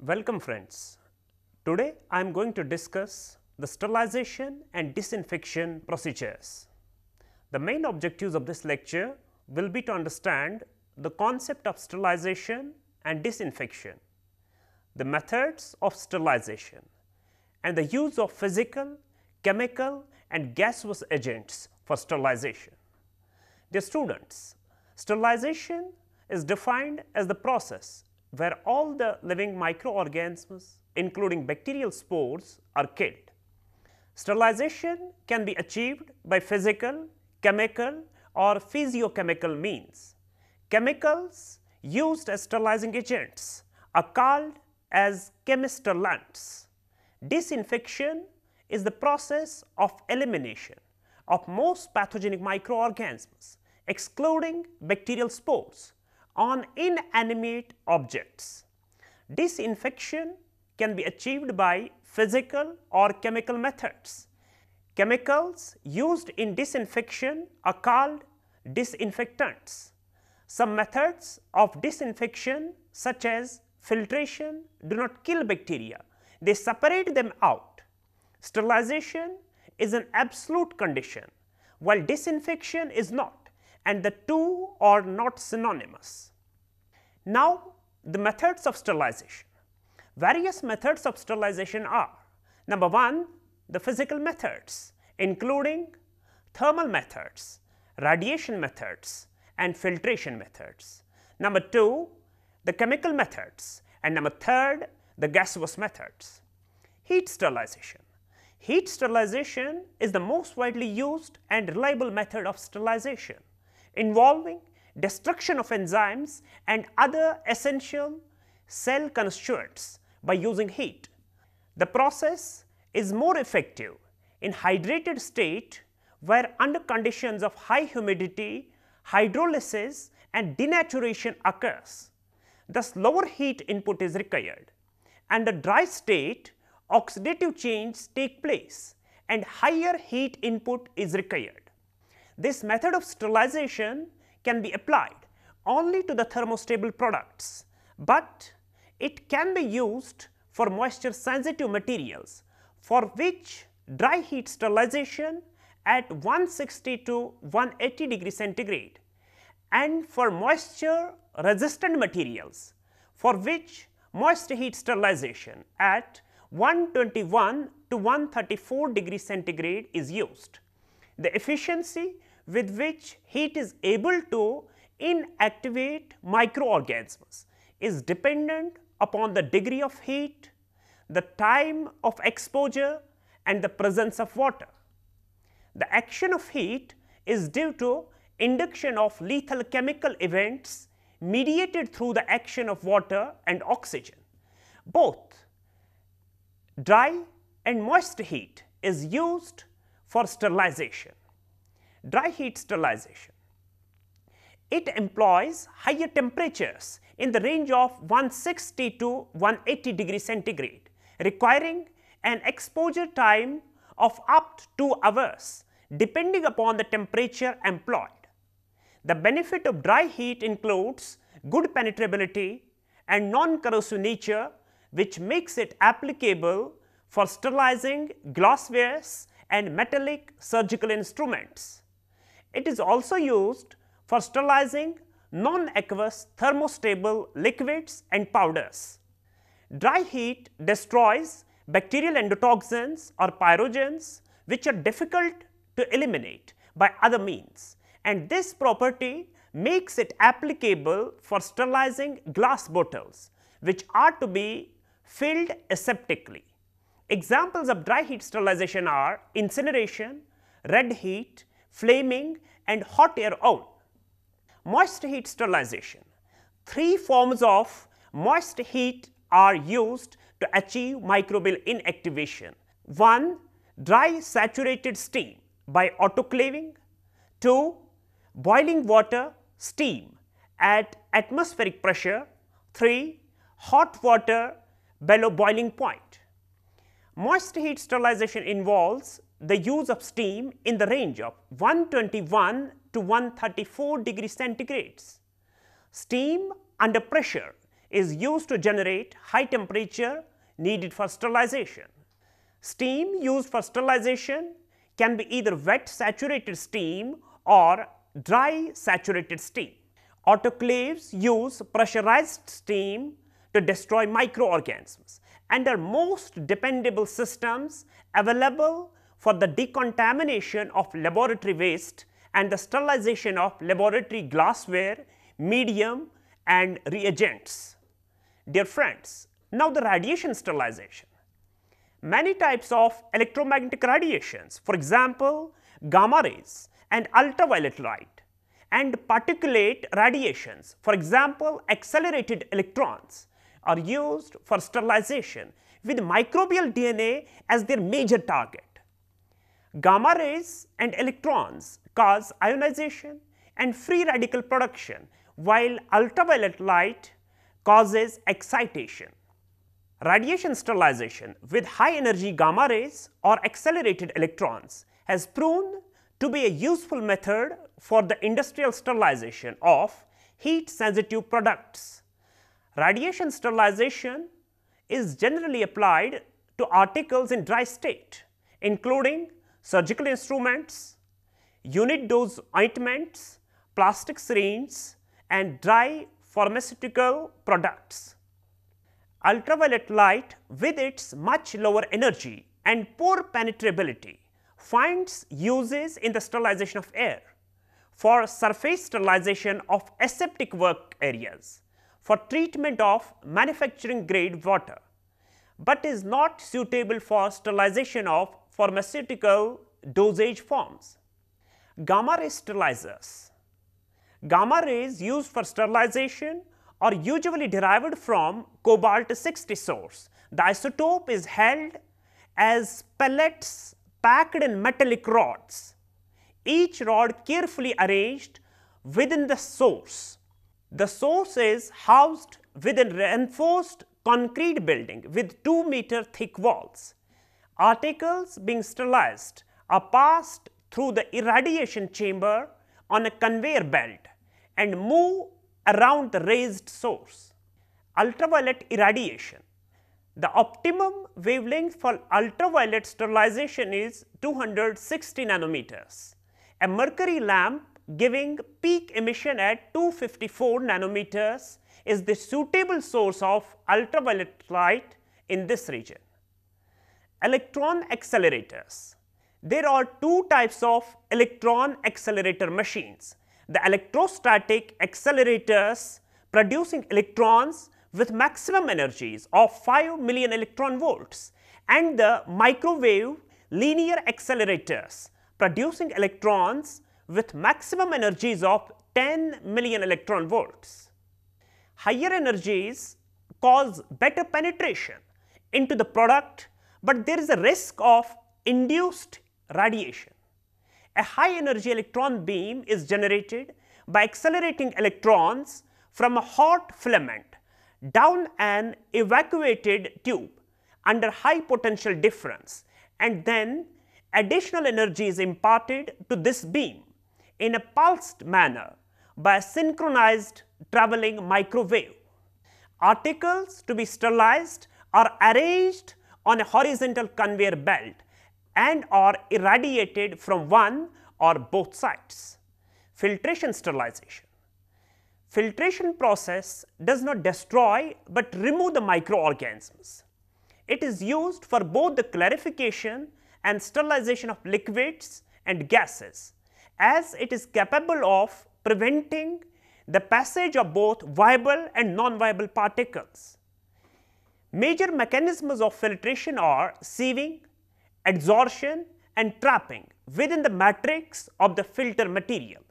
Welcome friends. Today I am going to discuss the sterilization and disinfection procedures. The main objectives of this lecture will be to understand the concept of sterilization and disinfection, the methods of sterilization, and the use of physical, chemical and gaseous agents for sterilization. Dear students, sterilization is defined as the process where all the living microorganisms including bacterial spores are killed. Sterilization can be achieved by physical, chemical or physiochemical means. Chemicals used as sterilizing agents are called as chemisterilants. Disinfection is the process of elimination of most pathogenic microorganisms excluding bacterial spores on inanimate objects. Disinfection can be achieved by physical or chemical methods. Chemicals used in disinfection are called disinfectants. Some methods of disinfection such as filtration do not kill bacteria, they separate them out. Sterilization is an absolute condition, while disinfection is not, and the two are not synonymous. Now, the methods of sterilization. Various methods of sterilization are: number 1, the physical methods including thermal methods, radiation methods and filtration methods. Number 2, the chemical methods, and number 3, the gaseous methods. Heat sterilization. Heat sterilization is the most widely used and reliable method of sterilization, involving destruction of enzymes and other essential cell constituents by using heat. The process is more effective in hydrated state where under conditions of high humidity, hydrolysis and denaturation occurs. Thus, lower heat input is required. Under dry state, oxidative changes take place and higher heat input is required. This method of sterilization can be applied only to the thermostable products, but it can be used for moisture sensitive materials, for which dry heat sterilization at 160 to 180 degree centigrade, and for moisture resistant materials, for which moist heat sterilization at 121 to 134 degree centigrade is used. The efficiency with which heat is able to inactivate microorganisms is dependent upon the degree of heat, the time of exposure and the presence of water. The action of heat is due to induction of lethal chemical events mediated through the action of water and oxygen. Both dry and moist heat is used for sterilization. Dry heat sterilization. It employs higher temperatures in the range of 160 to 180 degree centigrade, requiring an exposure time of up to 2 hours depending upon the temperature employed. The benefit of dry heat includes good penetrability and non-corrosive nature, which makes it applicable for sterilizing glasswares and metallic surgical instruments. It is also used for sterilizing non-aqueous thermostable liquids and powders. Dry heat destroys bacterial endotoxins or pyrogens which are difficult to eliminate by other means, and this property makes it applicable for sterilizing glass bottles which are to be filled aseptically. Examples of dry heat sterilization are incineration, red heat, flaming and hot air oven. Moist heat sterilization. 3 forms of moist heat are used to achieve microbial inactivation. 1. Dry saturated steam by autoclaving. 2. Boiling water steam at atmospheric pressure. 3. Hot water below boiling point. Moist heat sterilization involves the use of steam in the range of 121 to 134 degree centigrades. Steam under pressure is used to generate high temperature needed for sterilization. Steam used for sterilization can be either wet saturated steam or dry saturated steam. Autoclaves use pressurized steam to destroy microorganisms and are most dependable systems available for the decontamination of laboratory waste and the sterilization of laboratory glassware, medium and reagents. Dear friends, now the radiation sterilization. Many types of electromagnetic radiations, for example, gamma rays and ultraviolet light, and particulate radiations, for example, accelerated electrons, are used for sterilization with microbial DNA as their major target. Gamma rays and electrons cause ionization and free radical production, while ultraviolet light causes excitation. Radiation sterilization with high energy gamma rays or accelerated electrons has proven to be a useful method for the industrial sterilization of heat sensitive products. Radiation sterilization is generally applied to articles in dry state, including surgical instruments, unit dose ointments, plastic syringes, and dry pharmaceutical products. Ultraviolet light, with its much lower energy and poor penetrability, finds uses in the sterilization of air, for surface sterilization of aseptic work areas, for treatment of manufacturing grade water, but is not suitable for sterilization of pharmaceutical dosage forms. Gamma ray sterilizers. Gamma rays used for sterilization are usually derived from cobalt-60 source. The isotope is held as pellets packed in metallic rods, each rod carefully arranged within the source. The source is housed within reinforced concrete building with 2-meter thick walls. Articles being sterilized are passed through the irradiation chamber on a conveyor belt and move around the raised source. Ultraviolet irradiation. The optimum wavelength for ultraviolet sterilization is 260 nanometers. A mercury lamp giving peak emission at 254 nanometers is the suitable source of ultraviolet light in this region. Electron accelerators. There are two types of electron accelerator machines. The electrostatic accelerators producing electrons with maximum energies of 5 million electron volts, and the microwave linear accelerators producing electrons with maximum energies of 10 million electron volts. Higher energies cause better penetration into the product, but there is a risk of induced radiation. A high energy electron beam is generated by accelerating electrons from a hot filament down an evacuated tube under high potential difference, and then additional energy is imparted to this beam in a pulsed manner by a synchronized traveling microwave. Articles to be sterilized are arranged on a horizontal conveyor belt and are irradiated from one or both sides. Filtration sterilization. Filtration process does not destroy but remove the microorganisms. It is used for both the clarification and sterilization of liquids and gases, as it is capable of preventing the passage of both viable and non-viable particles. Major mechanisms of filtration are sieving, adsorption and trapping within the matrix of the filter material.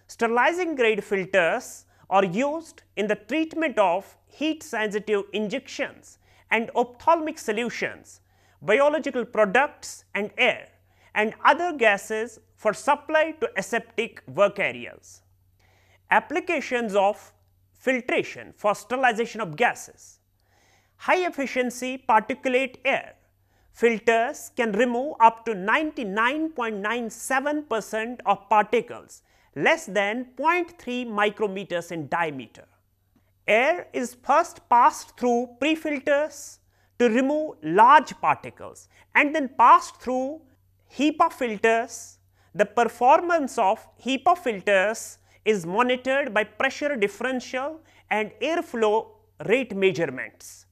Sterilizing grade filters are used in the treatment of heat sensitive injections and ophthalmic solutions, biological products and air, and other gases for supply to aseptic work areas. Applications of filtration for sterilization of gases. High efficiency particulate air filters can remove up to 99.97% of particles less than 0.3 micrometers in diameter. Air is first passed through pre-filters to remove large particles and then passed through HEPA filters. The performance of HEPA filters is monitored by pressure differential and airflow rate measurements.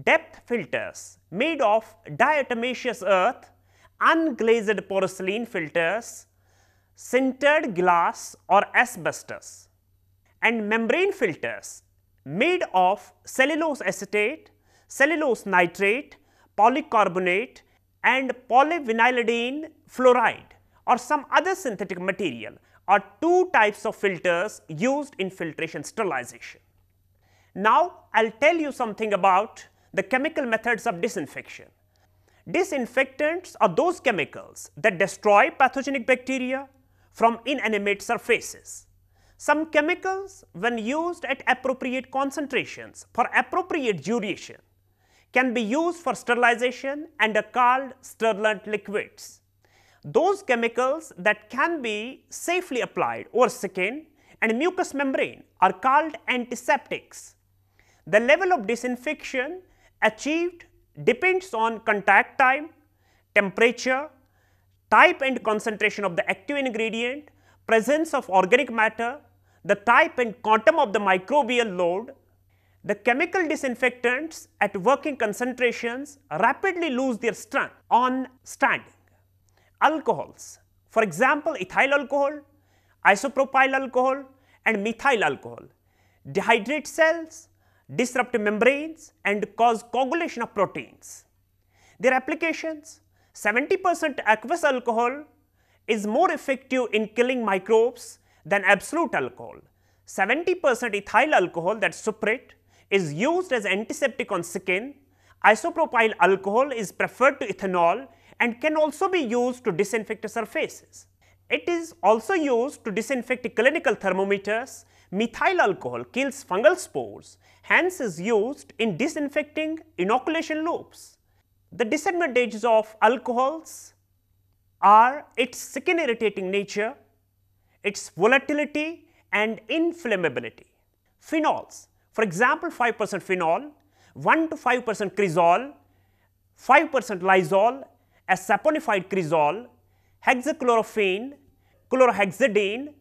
Depth filters made of diatomaceous earth, unglazed porcelain filters, sintered glass or asbestos, and membrane filters made of cellulose acetate, cellulose nitrate, polycarbonate and polyvinylidene fluoride or some other synthetic material are two types of filters used in filtration sterilization. Now, I will tell you something about the chemical methods of disinfection. Disinfectants are those chemicals that destroy pathogenic bacteria from inanimate surfaces. Some chemicals, when used at appropriate concentrations for appropriate duration, can be used for sterilization and are called sterilant liquids. Those chemicals that can be safely applied over skin and mucous membrane are called antiseptics. The level of disinfection achieved depends on contact time, temperature, type and concentration of the active ingredient, presence of organic matter, the type and quantum of the microbial load. The chemical disinfectants at working concentrations rapidly lose their strength on standing. Alcohols, for example, ethyl alcohol, isopropyl alcohol and methyl alcohol, dehydrate cells, disrupt membranes and cause coagulation of proteins. Their applications: 70% aqueous alcohol is more effective in killing microbes than absolute alcohol. 70% ethyl alcohol, that is suprit, is used as antiseptic on skin. Isopropyl alcohol is preferred to ethanol and can also be used to disinfect surfaces. It is also used to disinfect clinical thermometers. Methyl alcohol kills fungal spores, hence is used in disinfecting inoculation loops. The disadvantages of alcohols are its skin irritating nature, its volatility and inflammability. Phenols, for example, 5% phenol, 1 to 5% cresol, 5% lysol, a saponified cresol, hexachlorophene, chlorhexidine,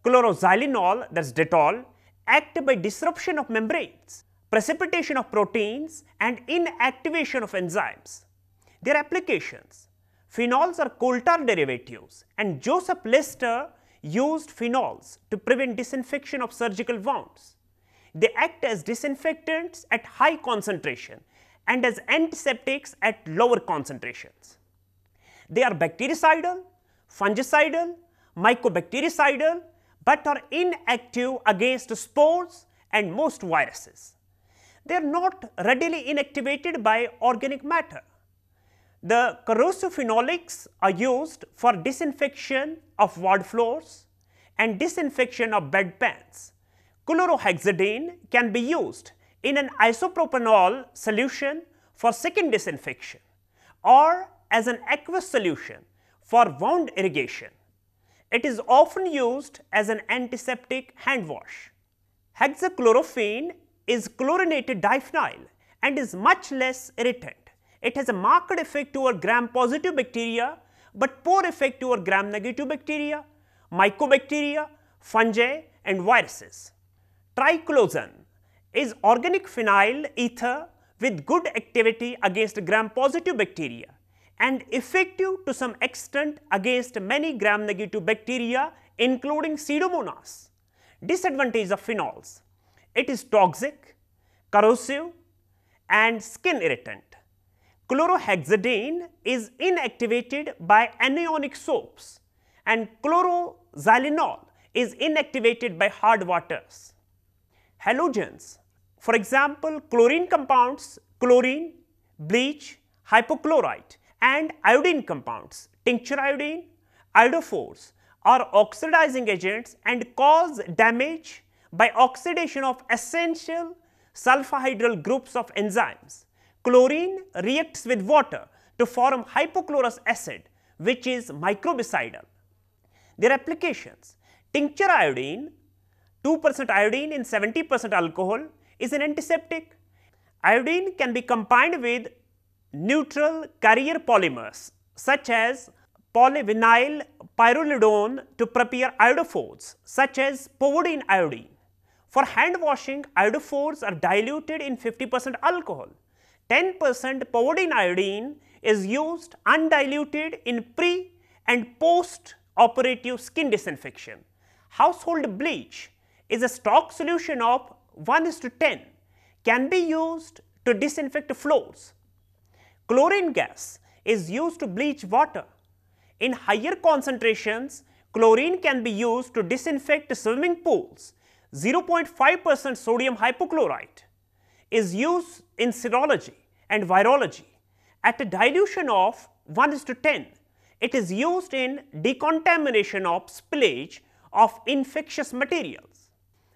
chloroxylenol, that is Dettol, act by disruption of membranes, precipitation of proteins and inactivation of enzymes. Their applications: phenols are coal tar derivatives and Joseph Lister used phenols to prevent disinfection of surgical wounds. They act as disinfectants at high concentration and as antiseptics at lower concentrations. They are bactericidal, fungicidal, mycobactericidal, but are inactive against spores and most viruses. They are not readily inactivated by organic matter. The corrosive phenolics are used for disinfection of ward floors and disinfection of bedpans. Chlorhexidine can be used in an isopropanol solution for skin disinfection or as an aqueous solution for wound irrigation. It is often used as an antiseptic hand wash. Hexachlorophene is chlorinated diphenyl and is much less irritant. It has a marked effect over gram-positive bacteria, but poor effect over gram-negative bacteria, mycobacteria, fungi and viruses. Triclosan is organic phenyl ether with good activity against gram-positive bacteria and effective to some extent against many gram-negative bacteria including Pseudomonas. Disadvantage of phenols: it is toxic, corrosive and skin irritant. Chlorhexidine is inactivated by anionic soaps and chloroxylenol is inactivated by hard waters. Halogens, for example, chlorine compounds, chlorine, bleach, hypochlorite and iodine compounds, tincture iodine, iodophores are oxidizing agents and cause damage by oxidation of essential sulfhydryl groups of enzymes. Chlorine reacts with water to form hypochlorous acid, which is microbicidal. Their applications: tincture iodine 2% iodine in 70% alcohol is an antiseptic. Iodine can be combined with neutral carrier polymers such as polyvinyl pyrrolidone to prepare iodophores such as povidone iodine. For hand washing, iodophores are diluted in 50% alcohol. 10% povidone iodine is used undiluted in pre and post operative skin disinfection. Household bleach is a stock solution of 1:10, can be used to disinfect floors. Chlorine gas is used to bleach water. In higher concentrations, chlorine can be used to disinfect swimming pools. 0.5% sodium hypochlorite is used in serology and virology. At a dilution of 1:10, it is used in decontamination of spillage of infectious materials.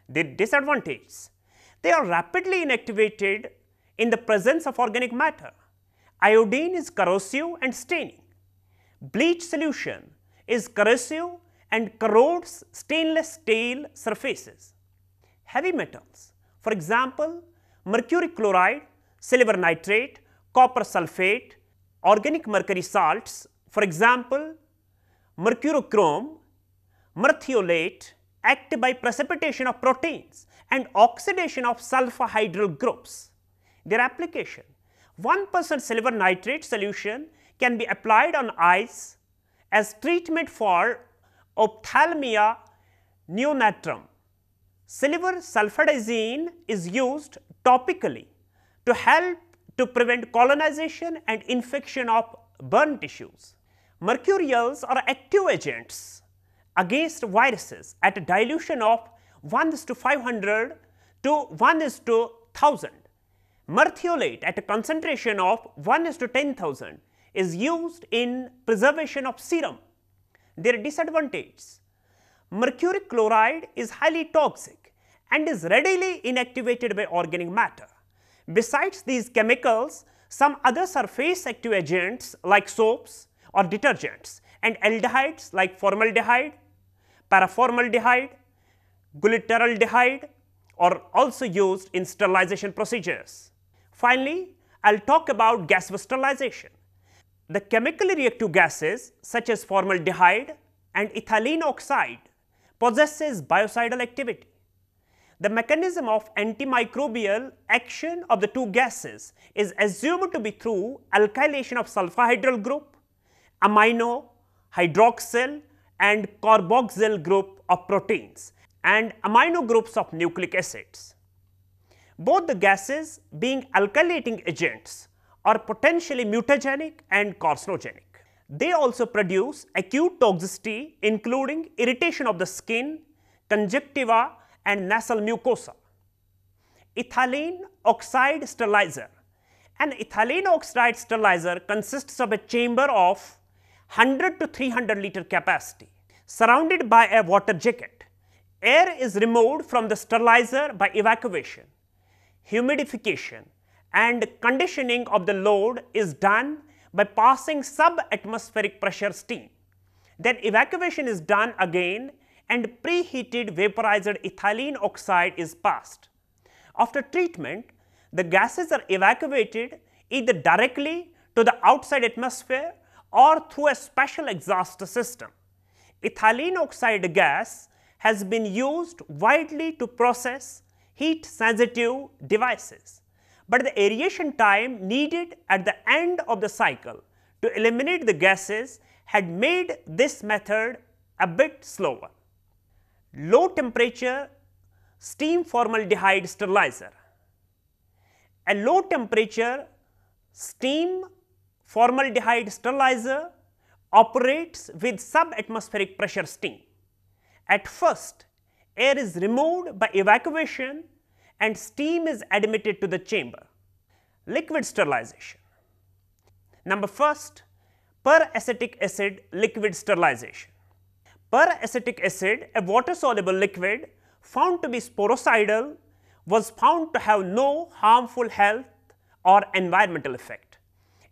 The disadvantages: they are rapidly inactivated in the presence of organic matter. Iodine is corrosive and staining. Bleach solution is corrosive and corrodes stainless steel surfaces. Heavy metals, for example, mercury chloride, silver nitrate, copper sulfate, organic mercury salts, for example, mercurochrome, merthiolate, act by precipitation of proteins and oxidation of sulfhydryl groups. Their application: 1% silver nitrate solution can be applied on eyes as treatment for ophthalmia neonatrum. Silver sulfadazine is used topically to help to prevent colonization and infection of burn tissues. Mercurials are active agents against viruses at a dilution of 1:500 to 1:1000. Merthiolate at a concentration of 1:10,000 is used in preservation of serum. Their disadvantages: mercury chloride is highly toxic and is readily inactivated by organic matter. Besides these chemicals, some other surface active agents like soaps or detergents and aldehydes like formaldehyde, paraformaldehyde, glyceraldehyde are also used in sterilization procedures. Finally, I will talk about gas sterilization. The chemically reactive gases such as formaldehyde and ethylene oxide possesses biocidal activity. The mechanism of antimicrobial action of the two gases is assumed to be through alkylation of sulfhydryl group, amino, hydroxyl and carboxyl group of proteins and amino groups of nucleic acids. Both the gases, being alkylating agents, are potentially mutagenic and carcinogenic. They also produce acute toxicity including irritation of the skin, conjunctiva and nasal mucosa. Ethylene oxide sterilizer. An ethylene oxide sterilizer consists of a chamber of 100 to 300 liter capacity surrounded by a water jacket. Air is removed from the sterilizer by evacuation. Humidification and conditioning of the load is done by passing subatmospheric pressure steam. Then evacuation is done again and preheated vaporized ethylene oxide is passed. After treatment, the gases are evacuated either directly to the outside atmosphere or through a special exhaust system. Ethylene oxide gas has been used widely to process heat sensitive devices, but the aeration time needed at the end of the cycle to eliminate the gases had made this method a bit slower. Low temperature steam formaldehyde sterilizer. A low temperature steam formaldehyde sterilizer operates with subatmospheric pressure steam. At first, air is removed by evacuation and steam is admitted to the chamber. Liquid sterilization. Number first, peracetic acid liquid sterilization. Peracetic acid, a water soluble liquid found to be sporocidal, was found to have no harmful health or environmental effect.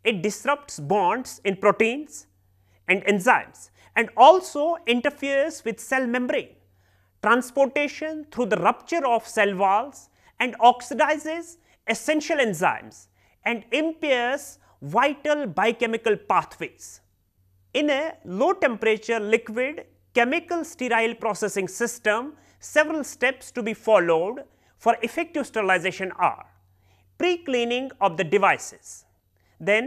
It disrupts bonds in proteins and enzymes and also interferes with cell membrane. transportation through the rupture of cell walls and oxidizes essential enzymes and impairs vital biochemical pathways. In a low temperature liquid chemical sterile processing system, several steps to be followed for effective sterilization are: pre-cleaning of the devices, then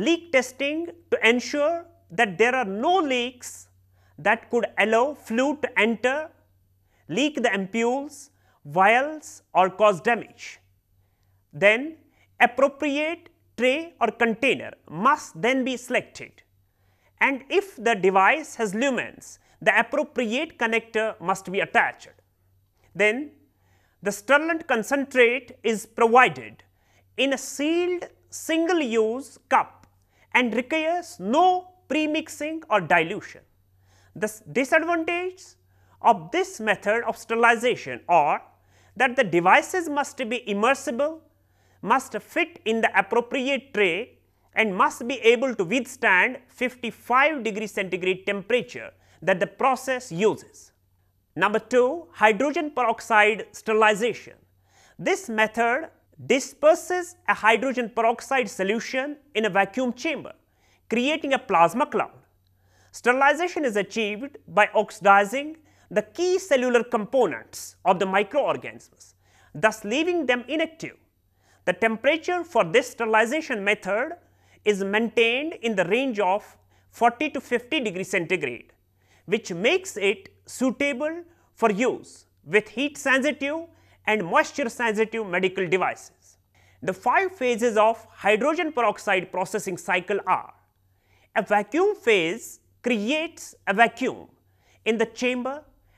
leak testing to ensure that there are no leaks that could allow fluid to enter, leak the ampoules, vials or cause damage. Then appropriate tray or container must then be selected, and if the device has lumens, the appropriate connector must be attached. Then the sterilant concentrate is provided in a sealed single use cup and requires no premixing or dilution. The disadvantages of this method of sterilization are that the devices must be immersible, must fit in the appropriate tray and must be able to withstand 55 degree centigrade temperature that the process uses. Number 2, hydrogen peroxide sterilization. This method disperses a hydrogen peroxide solution in a vacuum chamber, creating a plasma cloud. Sterilization is achieved by oxidizing the key cellular components of the microorganisms, thus leaving them inactive. The temperature for this sterilization method is maintained in the range of 40 to 50 degree centigrade, which makes it suitable for use with heat sensitive and moisture sensitive medical devices. The 5 phases of hydrogen peroxide processing cycle are: a vacuum phase creates a vacuum in the chamber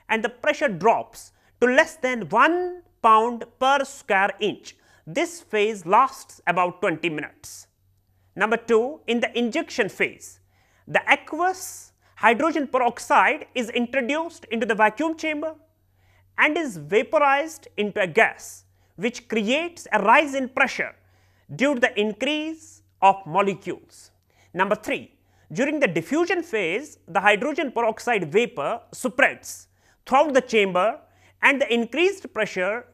and the pressure drops to less than 1 pound per square inch. This phase lasts about 20 minutes. Number 2, in the injection phase, the aqueous hydrogen peroxide is introduced into the vacuum chamber and is vaporized into a gas, which creates a rise in pressure due to the increase of molecules. Number 3, during the diffusion phase, the hydrogen peroxide vapor spreads throughout the chamber and the increased pressure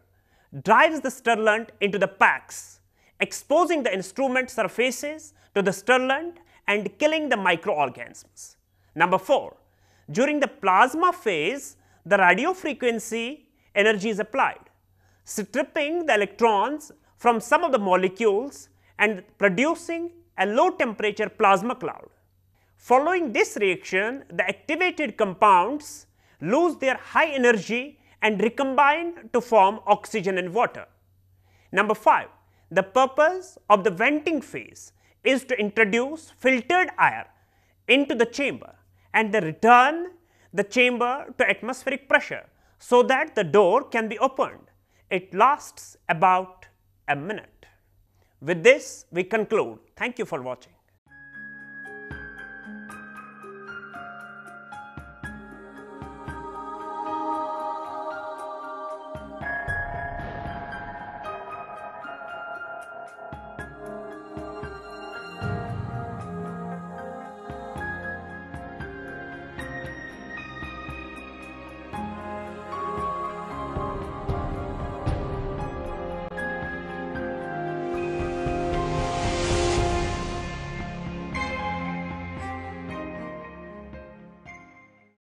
drives the sterilant into the packs, exposing the instrument surfaces to the sterilant and killing the microorganisms. Number 4, during the plasma phase, the radio frequency energy is applied, stripping the electrons from some of the molecules and producing a low temperature plasma cloud. Following this reaction, the activated compounds lose their high energy and recombine to form oxygen and water. Number 5, the purpose of the venting phase is to introduce filtered air into the chamber and then return the chamber to atmospheric pressure so that the door can be opened. It lasts about a minute. With this, we conclude. Thank you for watching.